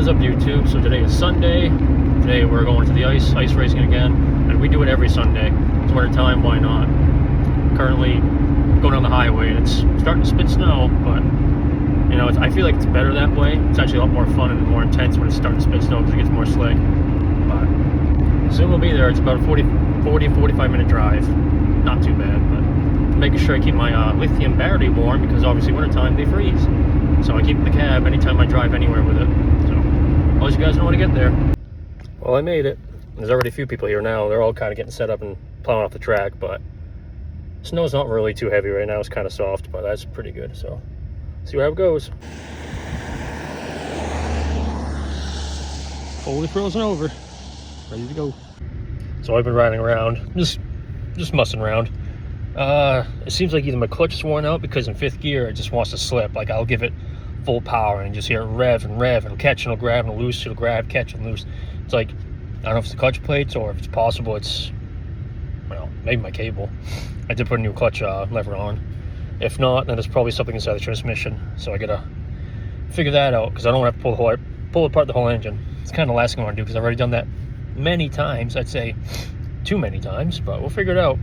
What is up, YouTube? So today is Sunday. Today we're going to the ice racing again, and we do it every Sunday. It's winter time, why not? Currently going on the highway, and it's starting to spit snow, but you know, I feel like it's better that way. It's actually a lot more fun and more intense when it's starting to spit snow because it gets more slick. But soon we'll be there. It's about a 45 minute drive. Not too bad, but making sure I keep my lithium battery warm because obviously wintertime they freeze. So I keep it in the cab anytime I drive anywhere with it. So I'll let you guys know when I get there. Well, I made it. There's already a few people here now. They're all kind of getting set up and plowing off the track, but snow's not really too heavy right now. It's kind of soft, but that's pretty good. So see how it goes. Fully frozen over. Ready to go. So I've been riding around, just mussing around. It seems like either my clutch is worn out because in fifth gear it just wants to slip. Like I'll give it full power and just hear it rev and it'll catch and it'll grab and loose, it'll grab, catch and loose. It's like, I don't know if it's the clutch plates or if it's possible it's, well, maybe my cable. I did put a new clutch lever on. If not, then it's probably something inside the transmission. So I gotta figure that out because I don't want to have to pull apart the whole engine. It's kind of the last thing I want to do because I've already done that many times. I'd say too many times, but we'll figure it out.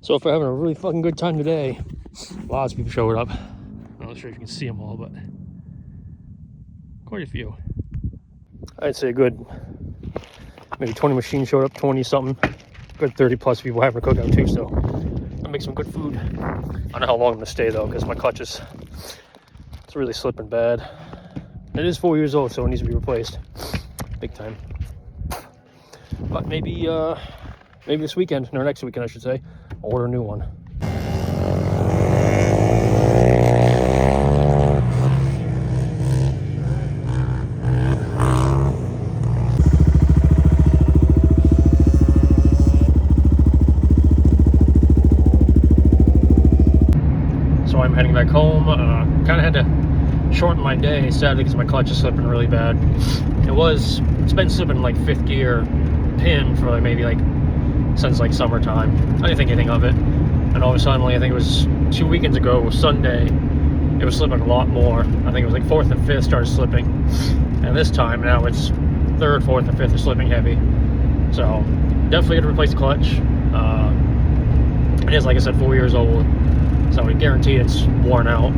So if we're having a really fucking good time today, lots of people showed up. I'm not sure if you can see them all, but quite a few. I'd say a good, maybe 20 machines showed up, 20 something. Good 30 plus people having a cookout too, so I'll make some good food. I don't know how long I'm gonna stay though, because my clutch is, it's really slipping bad. It is 4 years old, so it needs to be replaced. Big time. But maybe this weekend, or next weekend I should say, I'll order a new one. So I'm heading back home. Kind of had to shorten my day, sadly, because my clutch is slipping really bad. It's been slipping like fifth gear pin for maybe since summertime. I didn't think anything of it, and all of a sudden, I think it was 2 weekends ago, Sunday, it was slipping a lot more. I think it was like fourth and fifth started slipping, and this time now it's third, fourth, and fifth are slipping heavy. So definitely got to replace the clutch. It is, like I said, 4 years old, so I guarantee it's worn out.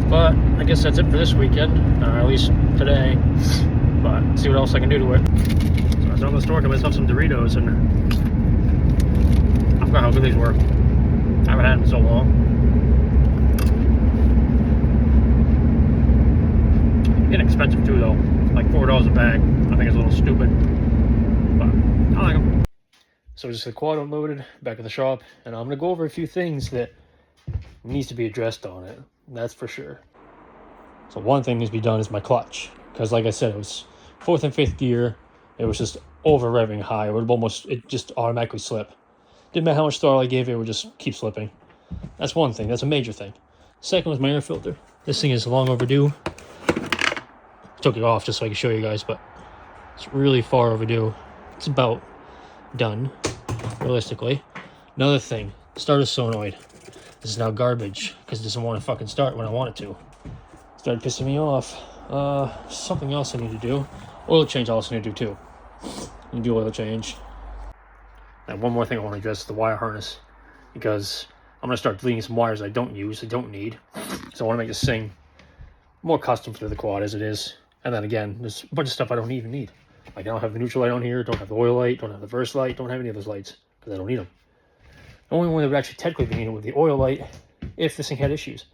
But I guess that's it for this weekend, at least today. But see what else I can do to it. So I was down to the store to myself some Doritos, and I forgot how good these were. I haven't had them in so long. Inexpensive too, though. Like $4 a bag. I think it's a little stupid, but I like them. So just the quad unloaded, back at the shop, and I'm gonna go over a few things that needs to be addressed on it. That's for sure. So one thing needs to be done is my clutch, because like I said, it was fourth and fifth gear. It was just over revving high. It just automatically slip. Didn't matter how much throttle I gave it, it would just keep slipping. That's one thing. That's a major thing. Second was my air filter. This thing is long overdue. Took it off just so I could show you guys, but it's really far overdue. It's about done, realistically. Another thing, starter solenoid. This is now garbage because it doesn't want to fucking start when I want it to. Started pissing me off. Something else I need to do. Oil change I also need to do too. I need to do oil change. And one more thing I want to address is the wire harness, because I'm going to start deleting some wires I don't need. So I want to make this thing more custom for the quad as it is. And then again, there's a bunch of stuff I don't even need. Like I don't have the neutral light on here, don't have the oil light, don't have the verse light, don't have any of those lights because I don't need them. The only one that would actually technically be needed would be the oil light if this thing had issues.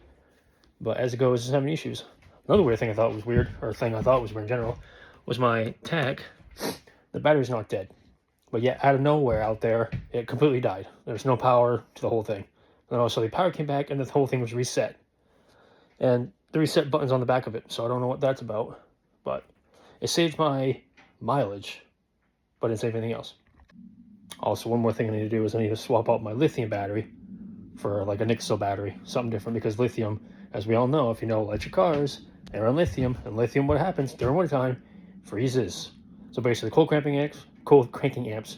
But as it goes, it doesn't have any issues. Another weird thing I thought was weird, or a thing I thought was weird in general, was my tach. The battery's not dead. But yet, out of nowhere out there, it completely died. There's no power to the whole thing. And also the power came back and the whole thing was reset. And the reset button's on the back of it, so I don't know what that's about. But it saved my mileage, but didn't save anything else. Also, one more thing I need to do is I need to swap out my lithium battery for like a nickel battery, something different, because lithium, as we all know, if you know electric cars, they run lithium, and lithium, what happens during wintertime, freezes. So basically, cold cranking amps,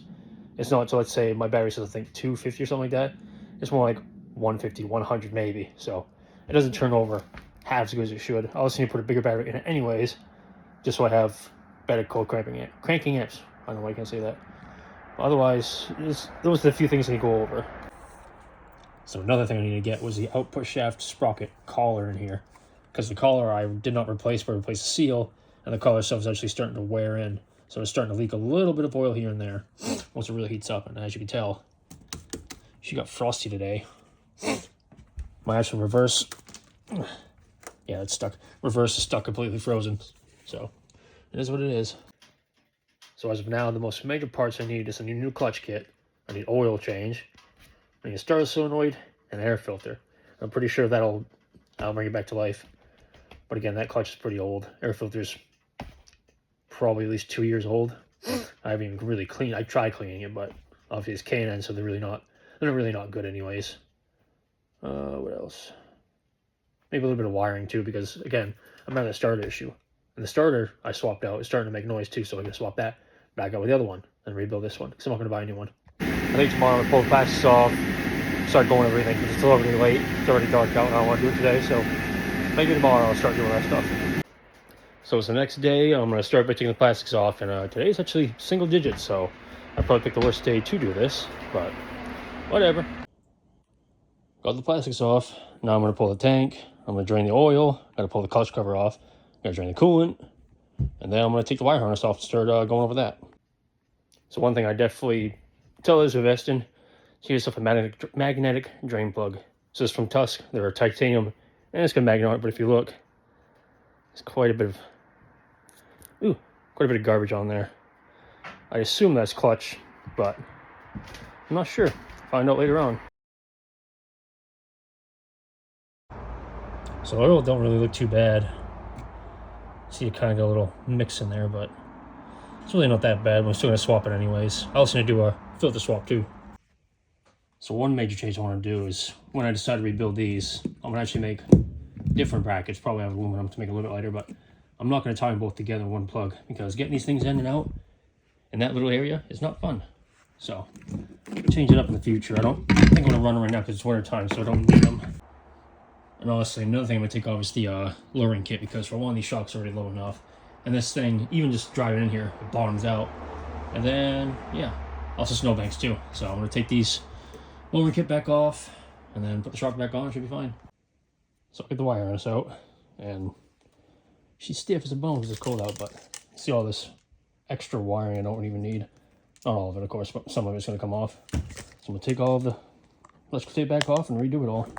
it's not, so let's say my battery says I think 250 or something like that, it's more like 150, 100 maybe, so it doesn't turn over half as good as it should. I also need to put a bigger battery in it anyways, just so I have better cold cranking amps. I don't know why I can't say that. Otherwise, those are the few things I need to go over. So another thing I need to get was the output shaft sprocket collar in here, because the collar I did not replace, but replaced the seal, and the collar itself is actually starting to wear in. So it's starting to leak a little bit of oil here and there once it really heats up. And as you can tell, she got frosty today. My actual reverse, yeah, it's stuck. Reverse is stuck completely frozen. So it is what it is. So as of now, the most major parts I need is a new clutch kit. I need oil change. I need a starter solenoid and an air filter. I'm pretty sure that'll bring it back to life. But again, that clutch is pretty old. Air filter's probably at least 2 years old. I haven't even really cleaned. I tried cleaning it, but obviously it's K&N, so they're really not good anyways. What else? Maybe a little bit of wiring too, because again, I'm having a starter issue. And the starter I swapped out is starting to make noise too, so I'm gonna swap that back out with the other one and rebuild this one, because I'm not gonna buy a new one. I think tomorrow I'll pull the plastics off, start going over everything, because it's already late. It's already dark out and I don't want to do it today, so maybe tomorrow I'll start doing that stuff. So it's the next day. I'm going to start by taking the plastics off, and today's actually single digits, so I probably picked the worst day to do this, but whatever. Got the plastics off. Now I'm going to pull the tank. I'm going to drain the oil. Got to pull the clutch cover off. Got to drain the coolant, and then I'm going to take the wire harness off and start going over that. So one thing I definitely tell those who invest in, get yourself a magnetic drain plug. So it's from Tusk. They're a titanium, and it's got a magnet on it, but if you look, it's quite a bit of garbage on there. I assume that's clutch, but I'm not sure. Find out later on. So oil don't really look too bad. See, it kind of got a little mix in there, but it's really not that bad. We're still going to swap it anyways. I also need to do a filter swap too. So one major change I want to do is when I decide to rebuild these, I'm going to actually make different brackets. Probably have aluminum to make it a little bit lighter, but I'm not going to tie them both together in one plug, because getting these things in and out in that little area is not fun. So change it up in the future. I don't think I'm going to run them right now because it's winter time, so I don't need them. And honestly, another thing I'm going to take off is the lowering kit, because for one, these shocks are already low enough. And this thing, even just driving in here, it bottoms out. And then, yeah, also snowbanks too. So I'm going to take these lowering kit back off and then put the shock back on. It should be fine. So I'll get the wire harness out, and she's stiff as a bone because it's cold out, but see all this extra wiring I don't even need. Not all of it, of course, but some of it's going to come off. So I'm going to take all of the electrical tape back off and redo it all.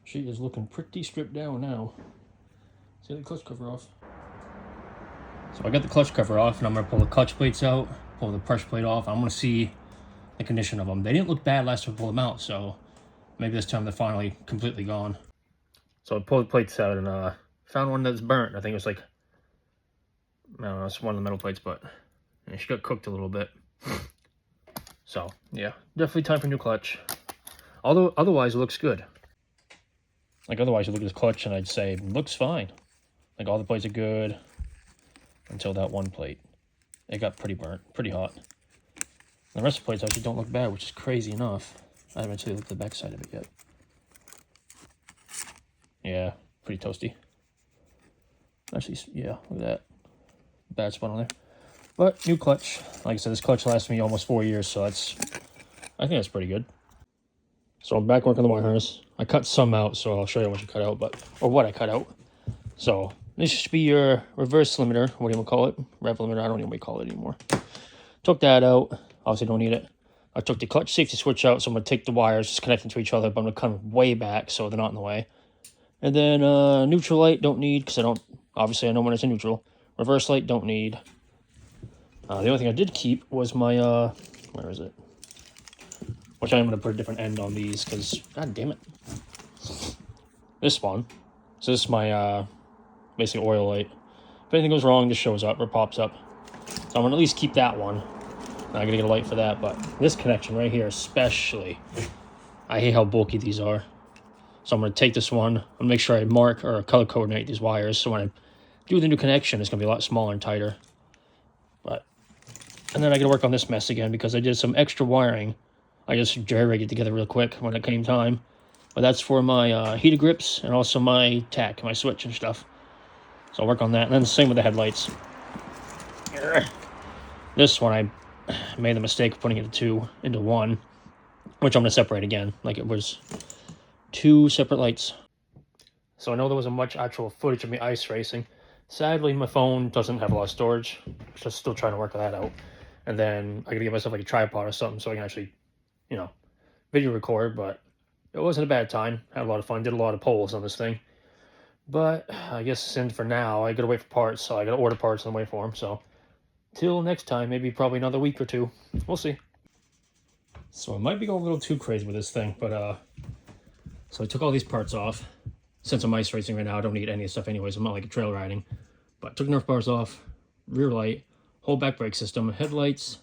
She is looking pretty stripped down now. See the clutch cover off. So I got the clutch cover off, and I'm going to pull the clutch plates out, pull the pressure plate off. I'm going to see the condition of them. They didn't look bad last time I pulled them out, so maybe this time they're finally completely gone. So I pulled the plates out and found one that's burnt. I think it was like, I don't know, it's one of the metal plates, but yeah, she got cooked a little bit. So yeah, definitely time for a new clutch. Although otherwise it looks good. Like otherwise you look at this clutch and I'd say it looks fine. Like all the plates are good until that one plate. It got pretty burnt, pretty hot. The rest of the plates actually don't look bad, which is crazy enough. I haven't actually looked at the back side of it yet. Yeah, pretty toasty. Actually, yeah, look at that. Bad spot on there. But new clutch. Like I said, this clutch lasted me almost 4 years, so I think that's pretty good. So I'm back working the wire harness. I cut some out, so I'll show you what you cut out, or what I cut out. So this should be your reverse limiter. What do you want to call it? Rev limiter. I don't even know what you call it anymore. Took that out. Obviously don't need it. I took the clutch safety switch out, so I'm going to take the wires, just connecting to each other, but I'm going to come way back so they're not in the way. And then neutral light, don't need, because obviously I know when it's in neutral. Reverse light, don't need. The only thing I did keep was my, where is it? Which I'm going to put a different end on these, because, god damn it. This one. So this is my, basically oil light. If anything goes wrong, this shows up, or pops up. So I'm gonna at least keep that one. I gotta get a light for that, but this connection right here especially, I hate how bulky these are. So I'm gonna take this one, I'm gonna make sure I mark or color coordinate these wires, so when I do the new connection, it's gonna be a lot smaller and tighter. And then I gotta work on this mess again because I did some extra wiring. I just jerry-rigged it together real quick when it came time. But that's for my heater grips and also my tack, my switch and stuff. So I'll work on that. And then the same with the headlights. This one I made the mistake of putting it into one, which I'm gonna separate again, like it was 2 separate lights. So I know there wasn't much actual footage of me ice racing. Sadly, my phone doesn't have a lot of storage. Just still trying to work that out. And then I gotta get myself like a tripod or something so I can actually, you know, video record. But it wasn't a bad time. Had a lot of fun. Did a lot of polls on this thing. But I guess for now, I gotta wait for parts. So I gotta order parts and wait for them. So till next time, maybe probably another week or 2. We'll see. So I might be going a little too crazy with this thing, but so I took all these parts off. Since I'm ice racing right now, I don't need any of the stuff anyways. I'm not like a trail riding. But took Nerf bars off, rear light, whole back brake system, headlights,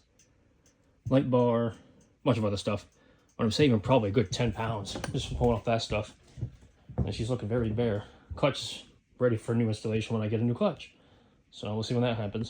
light bar, a bunch of other stuff. But I'm saving probably a good 10 pounds just pulling off that stuff. And she's looking very bare. Clutch is ready for new installation when I get a new clutch. So we'll see when that happens.